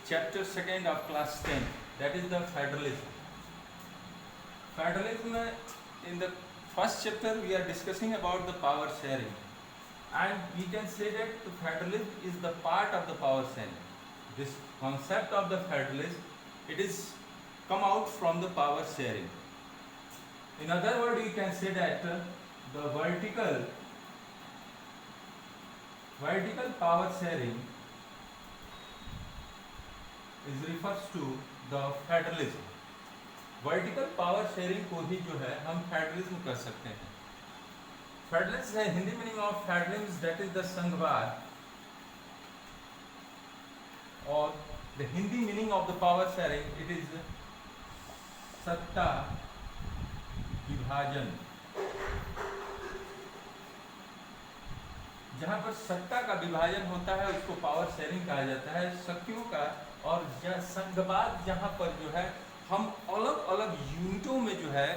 chapter second of class 10, that is the federalism. Federalism, in the first chapter we are discussing about the power sharing, and we can say that the federalism is the part of the power sharing. This concept of the federalism, it is come out from the power sharing. In other words, you can say that the vertical power sharing is refers to the federalism. Vertical power sharing को ही जो है हम federalism कर सकते हैं. Federalism है Hindi meaning of federalism, that is the संघवाद, और the Hindi meaning of the power sharing it is सत्ता विभाजन. जहाँ पर सत्ता का विभाजन होता है उसको पावर शेयरिंग कहा जाता है, शक्तियों का. और संघवाद जहाँ पर जो है हम अलग अलग यूनिटों में जो है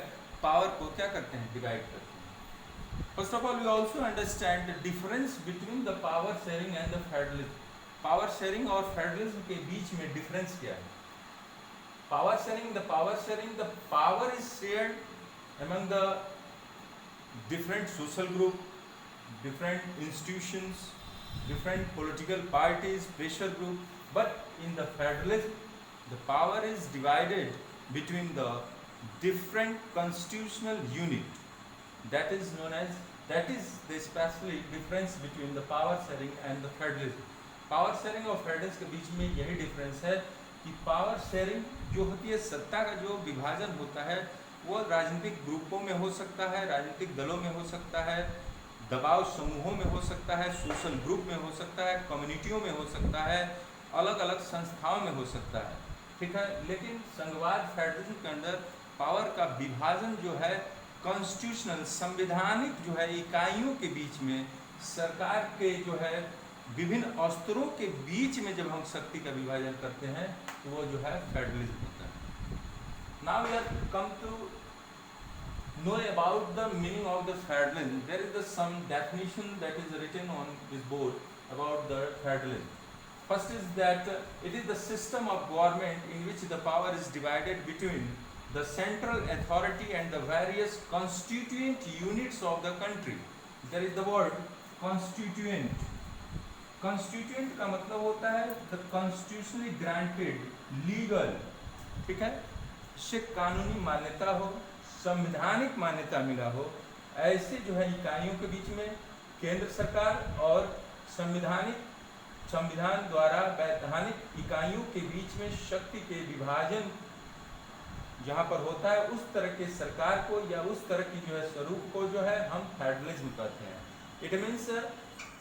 पावर को क्या करते हैं, डिवाइड करते हैं. First of all we also understand the difference between the power sharing and the federalism. Power sharing और फेडरलिज्म के बीच में डिफरेंस क्या है. Power sharing, the power is shared among the different social group, different institutions, different political parties, pressure group. But in the federalism, the power is divided between the different constitutional unit. That is known as, that is the especially difference between the power sharing and the federalism. Power sharing और federalism के बीच में यही difference है कि power sharing जो होती है, सत्ता का जो विभाजन होता है वो राजनीतिक ग्रुपों में हो सकता है, राजनीतिक दलों में हो सकता है, दबाव समूहों में हो सकता है, सोशल ग्रुप में हो सकता है, कम्युनिटियों में हो सकता है, अलग अलग संस्थाओं में हो सकता है. ठीक है. लेकिन संघवाद फेडरलिज्म के अंदर पावर का विभाजन जो है कॉन्स्टिट्यूशनल, संवैधानिक जो है इकाइयों के बीच में, सरकार के जो है विभिन्न स्तरों के बीच में जब हम शक्ति का विभाजन करते हैं तो वो जो है फेडरलिज्म होता है. Now we have come to know about the meaning of the federalism. There is some definition that is written on this board about the federalism. First is that it is the system of government in which the power is divided between the central authority and the various constituent units of the country. There is the word constituent. Constituent का मतलब होता है the constitutionally granted, legal. ठीक है, से कानूनी मान्यता हो, संवैधानिक मान्यता मिला हो, ऐसे जो है इकाइयों के बीच में केंद्र सरकार और संविधान द्वारा वैधानिक इकाइयों के बीच में शक्ति के विभाजन जहाँ पर होता है, उस तरह के सरकार को या उस तरह की जो है स्वरूप को जो है हम फेडरलिज्म कहते हैं. It means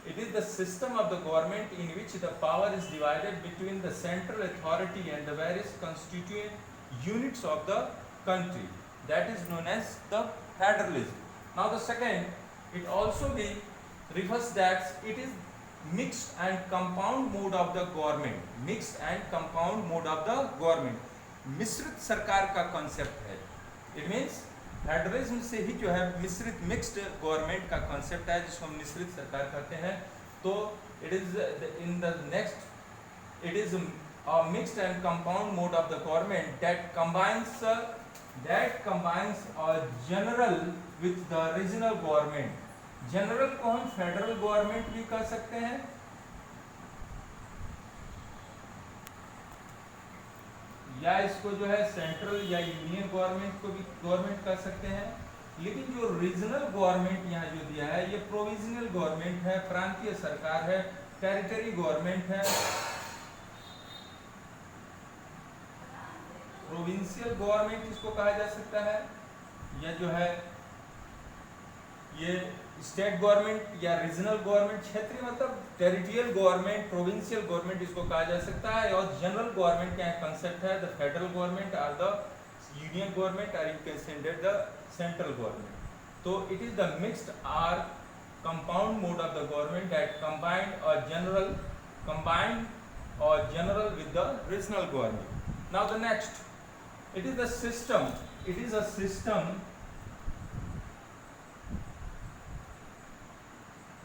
it is the system of the government in which the power is divided between the central authority and the various constituent units of the country. That is known as the federalism. Now the second, it also be refers that it is mixed and compound mode of the government. Mixed and compound mode of the government. मिश्रित सरकार का concept है. It means federalism से ही जो है मिश्रित mixed government का concept है जिसको हम मिश्रित सरकार कहते हैं. तो it is in the next, it is a mixed and compound mode of the government that combines a general with the regional government. General को हम फेडरल गवर्नमेंट भी कह सकते हैं, या इसको जो है सेंट्रल या यूनियन गवर्नमेंट को भी गवर्नमेंट कह सकते हैं. लेकिन जो रीजनल गवर्नमेंट यहाँ जो दिया है ये प्रोविजनल गवर्नमेंट है, प्रांतीय सरकार है, टेरिटरी गवर्नमेंट है, प्रोविंशियल गवर्नमेंट इसको कहा जा सकता है, या जो है ये स्टेट गवर्नमेंट या रीजनल गवर्नमेंट, क्षेत्रीय मतलब टेरिटोरियल गवर्नमेंट, प्रोविंशियल गवर्नमेंट इसको कहा जा सकता है. और जनरल गवर्नमेंट का कंसेप्ट है द फेडरल गवर्नमेंट और द यूनियन गवर्नमेंट और you can say the central government. तो it is the mixed or compound mode of the government that combined or general with the regional government. Now the next, it is the system. It is a system.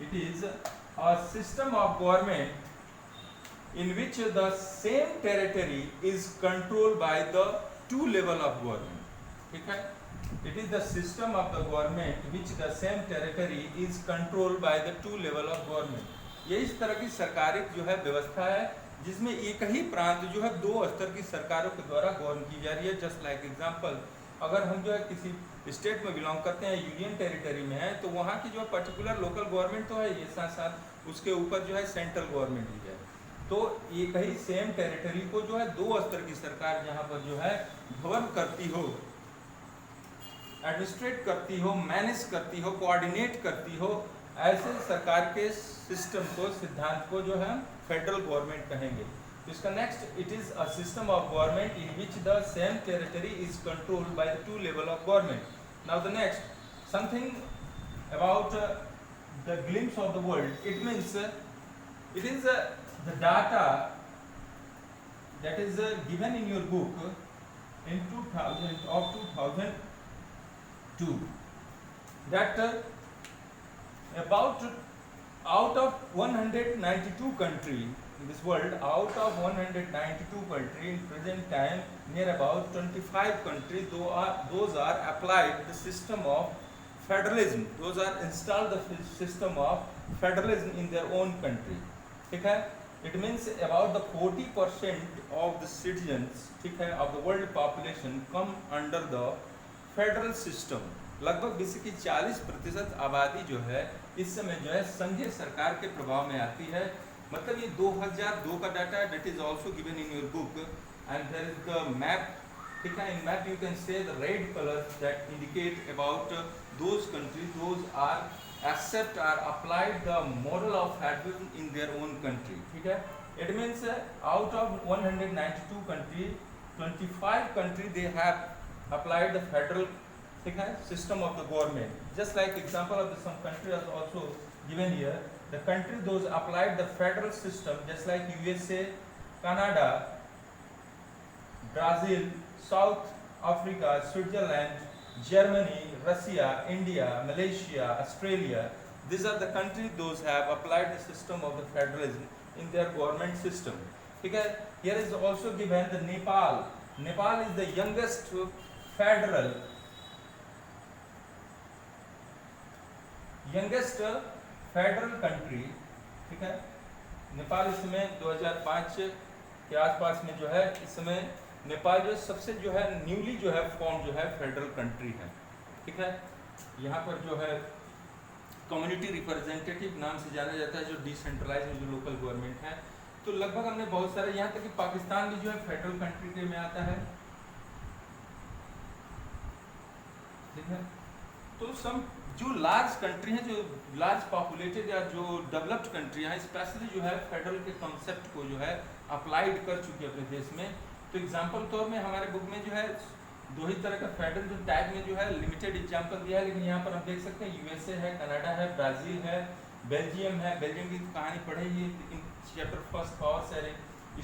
It is a system of government in which the same territory is controlled by the two level of government. ठीक है, it is the system of the government which the same territory is controlled by the two level of government. ये इस तरह की सरकारी जो है व्यवस्था है जिसमें एक ही प्रांत जो है दो स्तर की सरकारों के द्वारा गवर्न की जा रही है. जस्ट लाइक एग्जांपल, अगर हम जो है किसी स्टेट में बिलोंग करते हैं, यूनियन टेरिटरी में है, तो वहाँ की जो है पर्टिकुलर लोकल गवर्नमेंट तो है, ये साथ साथ उसके ऊपर जो है सेंट्रल गवर्नमेंट भी है. तो एक ही सेम टेरिटरी को जो है दो स्तर की सरकार जहाँ पर जो है गवर्न करती हो, एडमिनिस्ट्रेट करती हो, मैनेज करती हो, कोऑर्डिनेट करती हो, ऐसे सरकार के सिस्टम को, सिद्धांत को जो है फेडरल गवर्नमेंट कहेंगे. इसका next, it is a system of government in which the same territory is controlled by the two level of government. Now the next, something about the glimpse of the world. It means it is the data that is given in your book in 2002, that about out of 192 country in this world, out of 192 country in present time, near about 25 countries those are applied the system of federalism, those are installed the system of federalism in their own country. ठीक है, it means about the 40% of the citizens, ठीक है, of the world population come under the federal system. लगभग विश्व की 40% आबादी जो है इस समय जो है संघीय सरकार के प्रभाव में आती है. मतलब ये 2002 का डाटा है, that is also given in your book, and there is the map. ठीक है, in map you can say the red color that indicate about those countries, those are accept or applied the model of federalism in their own country. ठीक है, it means out of 192 country, 25 country they have applied the federal, ठीक है, system of the government. Just like example of some country is also given here. The country those applied the federal system, just like USA, Canada, Brazil, South Africa, Switzerland, Germany, Russia, India, Malaysia, Australia. These are the countries those have applied the system of the federalism in their government system. ठीक है, here is also given the Nepal. Nepal is the youngest federal country. ठीक है, नेपाल इस समय 2005 के आसपास में जो है इस समय नेपाल जो सबसे जो है न्यूली जो है फॉर्म जो है फेडरल कंट्री है. ठीक है, यहाँ पर जो है कम्युनिटी रिप्रेजेंटेटिव नाम से जाना जाता है, जो डिसेंट्रलाइज जो लोकल गवर्नमेंट है. तो लगभग हमने बहुत सारे, यहाँ तक कि पाकिस्तान भी जो है फेडरल कंट्री के में आता है. ठीक है, तो सम जो लार्ज कंट्री हैं, जो लार्ज पॉपुलेटेड या जो डेवलप्ड कंट्री हैं, स्पेशली जो है फेडरल के कॉन्सेप्ट को जो है अप्लाइड कर चुकी है अपने देश में. तो एग्जाम्पल तौर में हमारे बुक में जो है दो ही तरह का फेडरल जो टैग में जो है लिमिटेड एग्जाम्पल दिया है, लेकिन यहाँ पर हम देख सकते हैं यूएसए है, कनाडा है, ब्राज़ील है, बेल्जियम है. बेल्जियम की कहानी पढ़े ही इन चैप्टर फर्स्ट फॉर से.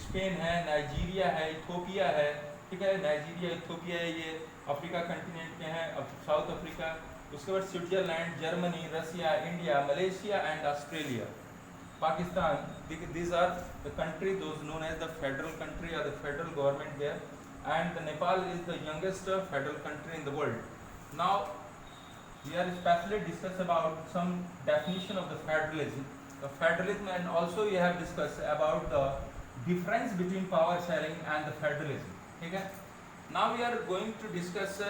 स्पेन है, नाइजीरिया है, इथोपिया है. ठीक है, नाइजीरिया, इथोपिया है, ये अफ्रीका कंटिनेंट के हैं, साउथ अफ्रीका. उसके बाद Switzerland, Germany, Russia, India, Malaysia and Australia. Pakistan, these are the country those known as the federal country or the federal government there, and the Nepal is the youngest federal country in the world. Now we are especially discuss about some definition of the federalism, and also we have discussed about the difference between power sharing and the federalism. Okay? Now we are going to discuss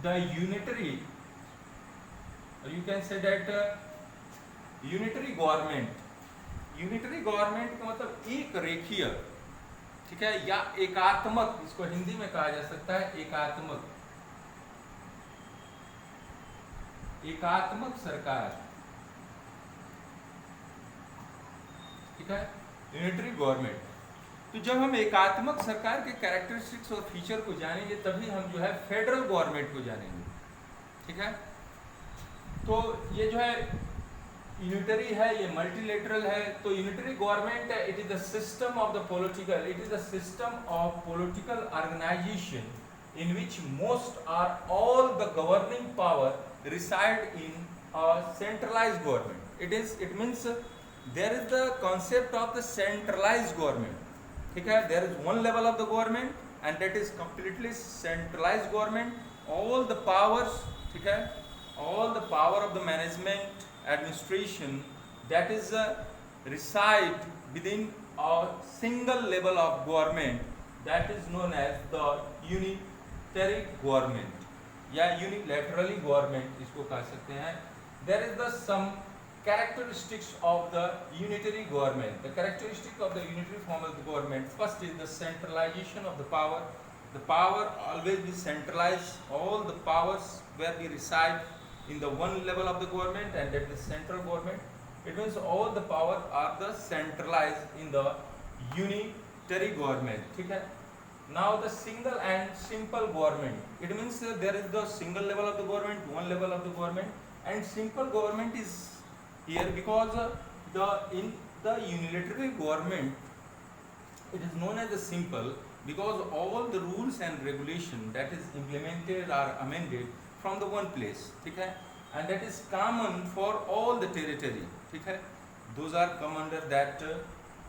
the unitary, or you can say that unitary government. Unitary government का मतलब एक रेखीय, ठीक है, या एकात्मक, इसको हिंदी में कहा जा सकता है एकात्मक सरकार. ठीक है, यूनिटरी गवर्नमेंट. तो जब हम एकात्मक सरकार के कैरेक्टरिस्टिक्स और फीचर को जानेंगे तभी हम जो है फेडरल गवर्नमेंट को जानेंगे. ठीक है, तो ये जो है यूनिटरी है, ये मल्टीलेटरल है. तो unitary government, it is the system of the political, it is the system of political organisation in which most or all the governing power reside in a centralized government. It means there is the concept of the centralized government. ठीक है, there is one level of the government and that is completely centralized government. All the powers, ठीक है, all the power of the management administration that is reside within a single level of government, that is known as the unitary government या unilaterally government इसको कह सकते हैं. There is the some characteristics of the unitary government. The characteristic of the unitary form of the government, first is the centralization of the power. The power always be centralized. All the powers where they reside in the one level of the government and that is central government. It means all the power are the centralized in the unitary government. ठीक है. Now the single and simple government. It means there is the single level of the government, one level of the government, and simple government is here because in the unilateral government it is known as the simple because all the rules and regulation that is implemented or amended from the one place. ठीक है, and that is common for all the territory. ठीक है, those are come under that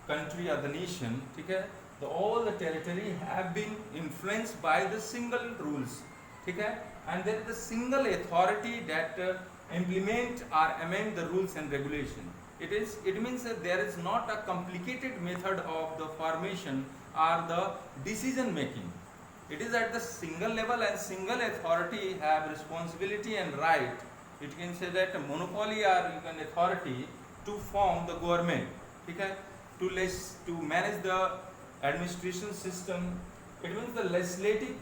country or the nation. ठीक है, all the territory have been influenced by the single rules. ठीक है, and there is the single authority that implement or amend the rules and regulation. It means that there is not a complicated method of the formation or the decision making. It is at the single level and single authority have responsibility and right. It can say that a monopoly or even authority to form the government. ठीक है, to manage the administration system. It means the legislative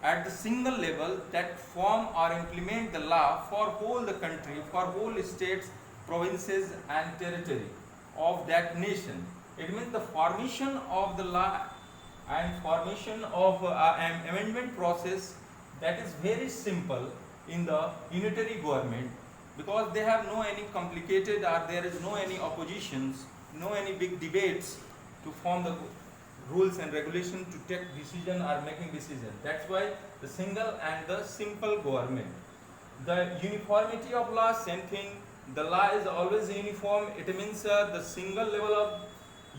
at the single level that form or implement the law for whole the country, for whole states, provinces and territory of that nation. It means the formation of the law and formation of an amendment process that is very simple in the unitary government because they have no any complicated or there is no any oppositions, no any big debates to form the rules and regulation to take decision or making decision. That's why the single and the simple government. The uniformity of law, same thing. The law is always uniform. It means the single level of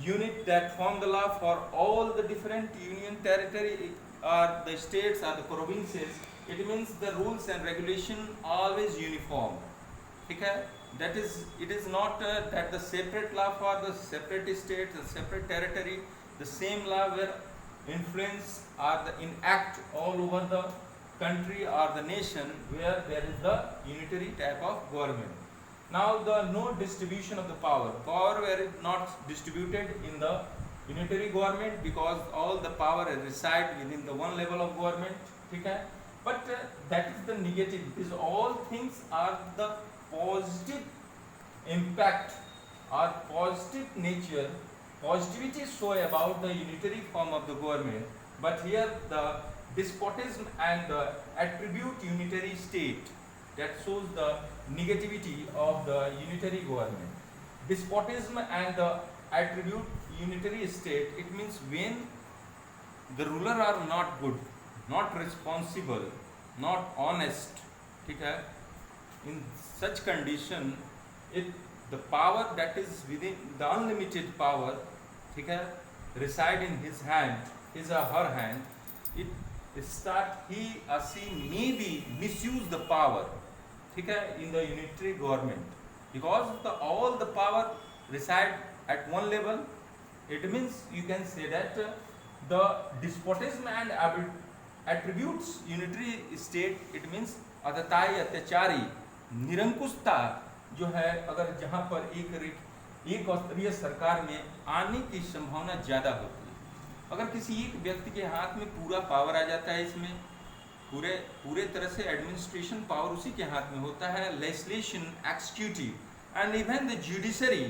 unit that form the law for all the different union territory or the states or the provinces. It means the rules and regulation always uniform. Okay? That is, it is not that the separate law for the separate states, the separate territory. The same law will influence or the enact all over the country or the nation where there is the unitary type of government. Now the no distribution of the power. Power were not distributed in the unitary government because all the power reside within the one level of government. Okay? But that is the negative. These all things are the positive impact or positive nature. Positivity show about the unitary form of the government, but here the despotism and the attribute unitary state that shows the negativity of the unitary government. Despotism and the attribute unitary state, it means when the ruler are not good, not responsible, not honest, okay? In such condition, the power that is within the unlimited power, okay, reside in his hand, his or her hand, it start he or she maybe misuse the power, okay, in the unitary government because all the power reside at one level. It means you can say that the despotism and attributes unitary state. It means अतताई अत्याचारी निरंकुशता जो है अगर जहाँ पर एक स्तरीय सरकार में आने की संभावना ज़्यादा होती है। अगर किसी एक व्यक्ति के हाथ में पूरा पावर आ जाता है, इसमें पूरे तरह से एडमिनिस्ट्रेशन पावर उसी के हाथ में होता है, legislation, executive and even the judiciary,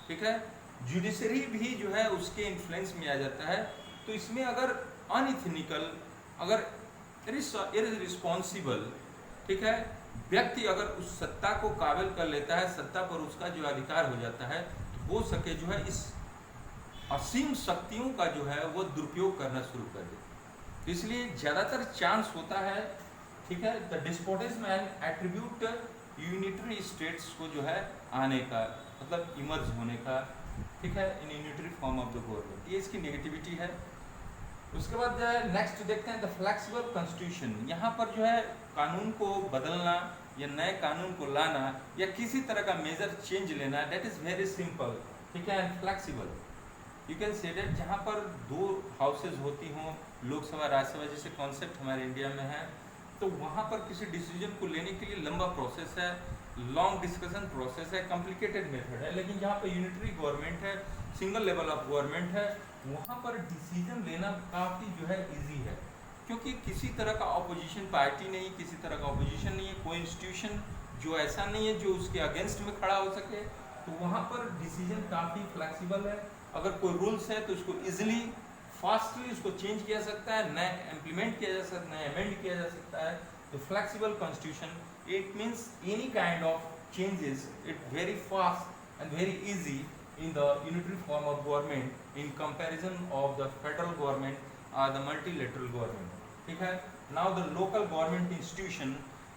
ठीक है, जुडिशरी भी जो है उसके इन्फ्लुएंस में आ जाता है। तो इसमें अगर अनइथिनिकल, अगर इररिस्पॉन्सिबल, ठीक है, व्यक्ति अगर उस सत्ता को काबिल कर लेता है, सत्ता पर उसका जो अधिकार हो जाता है, तो हो सके जो है इस असीम शक्तियों का जो है वो दुरुपयोग करना शुरू कर दे। इसलिए ज़्यादातर चांस होता है, ठीक है, the despotism and attribute unitary states को जो है आने का, मतलब इमर्ज होने का, ठीक है, in unitary form of the government, ये इसकी नेगेटिविटी है। उसके बाद जो है नेक्स्ट देखते हैं द फ्लेक्सिबल कॉन्स्टिट्यूशन। यहाँ पर जो है कानून को बदलना या नए कानून को लाना या किसी तरह का मेजर चेंज लेना, डेट इज़ वेरी सिंपल, ठीक है, and flexible. You can say that जहाँ पर दो हाउसेज होती हों, लोकसभा राज्यसभा जैसे कॉन्सेप्ट हमारे इंडिया में है, तो वहाँ पर किसी डिसीजन को लेने के लिए लंबा प्रोसेस है, लॉन्ग डिस्कशन प्रोसेस है, कॉम्प्लिकेटेड मेथड है। लेकिन जहाँ पर यूनिटरी गवर्नमेंट है, सिंगल लेवल ऑफ गवर्नमेंट है, वहाँ पर डिसीजन लेना काफ़ी जो है इजी है, क्योंकि किसी तरह का अपोजिशन पार्टी नहीं, किसी तरह का अपोजिशन नहीं है, कोई इंस्टीट्यूशन जो ऐसा नहीं है जो उसके अगेंस्ट में खड़ा हो सके, तो वहाँ पर डिसीजन काफ़ी फ्लेक्सिबल है। अगर कोई रूल्स है तो उसको इजीली फास्टली उसको चेंज किया सकता है, नया इम्प्लीमेंट किया जा सकता है, अमेंड किया जा सकता है। तो flexible constitution it means any kind of changes it very fast and very easy in the unitary form of government in comparison of the federal government or the multilateral government, ठीक है। Now the local government institution,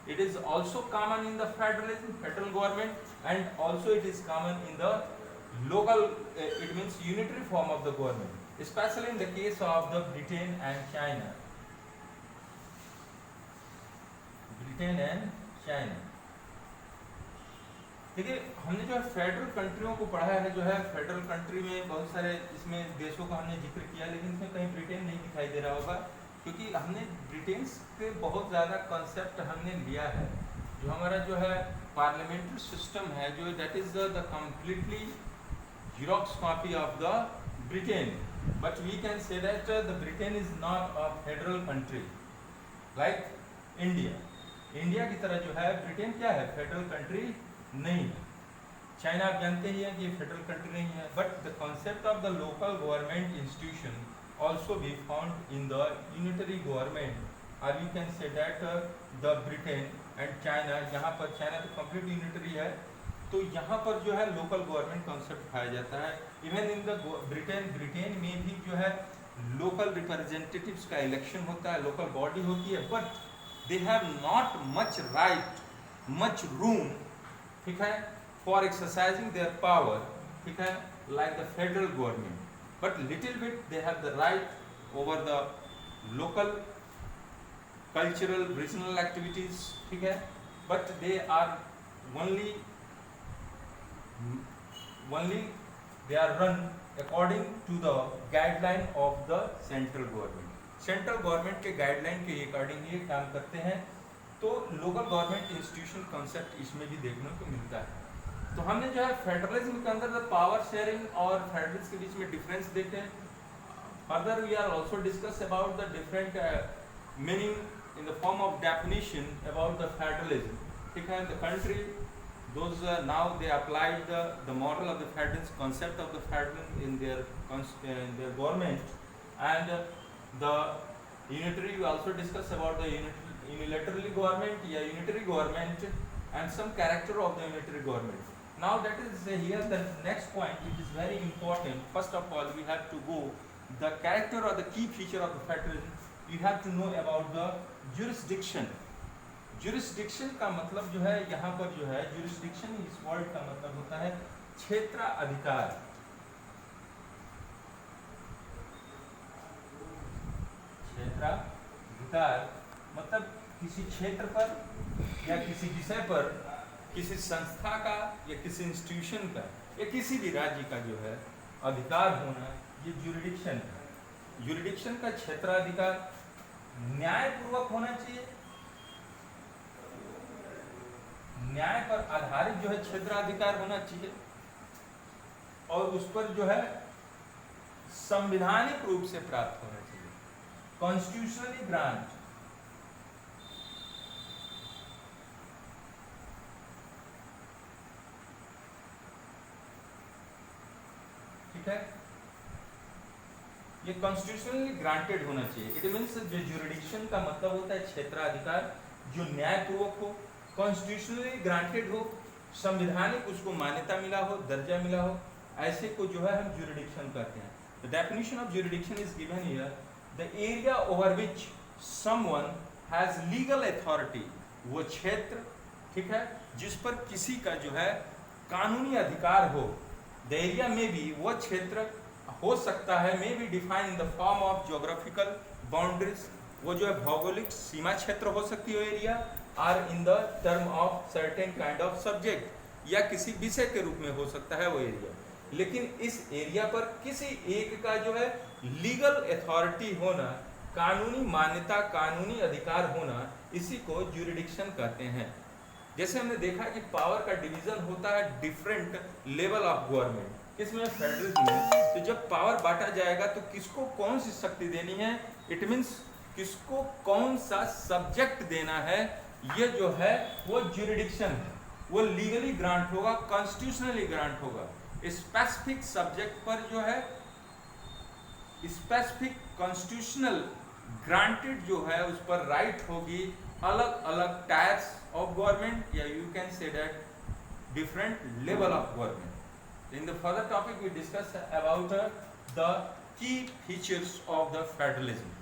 it is also common in the federal government, and also it is common in the local, it means unitary form of the government, especially in the case of the Britain and China, Britain and China। देखिए हमने जो है federal कंट्रियों को पढ़ा है, जो है federal country में बहुत सारे इसमें देशों का हमने जिक्र किया, लेकिन इसमें कहीं ब्रिटेन नहीं दिखाई दे रहा होगा, क्योंकि हमने ब्रिटेन के बहुत ज़्यादा कॉन्सेप्ट हमने लिया है। जो हमारा जो है पार्लियामेंट्री सिस्टम है, जो that is the completely xerox copy of the Britain, but we can say that the Britain is not a federal country like India. India की तरह जो है ब्रिटेन क्या है, फेडरल कंट्री नहीं है। चाइना आप जानते ही हैं कि फेडरल कंट्री नहीं है, but the concept of the local government institution also be found in the unitary government, और you can say that the Britain and China. यहाँ पर चाइना तो कंप्लीट यूनिटरी है, तो यहाँ पर जो है लोकल गवर्नमेंट कॉन्सेप्ट पाया जाता है। इवन इन द ब्रिटेन में भी जो है लोकल रिप्रेजेंटेटिव्स का इलेक्शन होता है, लोकल बॉडी होती है, but they have not much right, much room, ठीक है, फॉर एक्सरसाइजिंग देयर पावर, ठीक है, like the federal government, but little bit they have the right over the local cultural regional activities, ठीक है, but they are only they are run according to the guideline of the central government. Central government के guideline के अकॉर्डिंग ये काम करते हैं। तो लोकल गवर्नमेंट इंस्टीट्यूशन कॉन्सेप्ट इसमें भी देखने को मिलता है। तो हमने जो है फेडरलिज्म के अंदर द पावर शेयरिंग और फेडरलिज्म के बीच में डिफरेंस देखे। Further we are also discuss about the different meaning in the form of definition about the federalism, ठीक है। The country those now they applied the model of the federalism concept of the federalism in their government, and the unitary we also discuss about the unilaterally government, yeah, unitary government, and some character of the unitary government. Now that is here the next point, which is very important. First of all we have to go the character or the key feature of the federalism. You have to know about the jurisdiction. jurisdiction का मतलब जो है यहाँ पर जो है jurisdiction इस word का मतलब होता है क्षेत्राधिकार। क्षेत्राधिकार मतलब किसी क्षेत्र पर या किसी विषय पर किसी संस्था का या किसी इंस्टीट्यूशन का या किसी भी राज्य का जो है अधिकार होना, ये jurisdiction है। jurisdiction का क्षेत्राधिकार न्यायपूर्वक होना चाहिए, न्याय पर आधारित जो है क्षेत्राधिकार होना चाहिए, और उस पर जो है संवैधानिक रूप से प्राप्त होना चाहिए, कॉन्स्टिट्यूशनली ग्रांट। ठीक है, ये कॉन्स्टिट्यूशनली ग्रांटेड होना चाहिए। इट मीन्स जो ज्यूरिडिक्शन का मतलब होता है क्षेत्राधिकार जो न्यायपूर्वक हो, कॉन्स्टिट्यूशनली ग्रांटेड हो, संवैधानिक उसको मान्यता मिला हो, दर्जा मिला हो, ऐसे को जो है हम ज्यूरिडिक्शन कहते हैं। The definition of jurisdiction is given here, the area over which someone has legal authority, वो क्षेत्र, ठीक है, जिस पर किसी का जो है कानूनी अधिकार हो। द एरिया में भी वह क्षेत्र हो सकता है, may be defined in the form of geographical boundaries, वो जो है भौगोलिक सीमा क्षेत्र हो सकती है area, or in the term of certain kind of subject, या किसी विषय के रूप में हो सकता है वो एरिया। लेकिन इस एरिया पर किसी एक का जो है लीगल अथॉरिटी होना, कानूनी मान्यता, कानूनी अधिकार होना, इसी को ज्यूरिडिक्शन कहते हैं। जैसे हमने देखा कि पावर का डिवीजन होता है डिफरेंट लेवल ऑफ गवर्नमेंट, किसमें, फेडरलिज्म में। तो जब पावर बांटा जाएगा तो किसको कौन सी शक्ति देनी है, इट मीन्स किसको कौन सा सब्जेक्ट देना है, ये जो है वो ज्यूरिडिक्शन है, वो लीगली ग्रांट होगा, कॉन्स्टिट्यूशनली ग्रांट होगा। स्पेसिफिक सब्जेक्ट पर जो है स्पेसिफिक कॉन्स्टिट्यूशनल ग्रांटेड जो है उस पर राइट होगी। अलग अलग टायर्स ऑफ गवर्नमेंट, या you can say that different level of government. In the further topic we discuss about the key features of the federalism.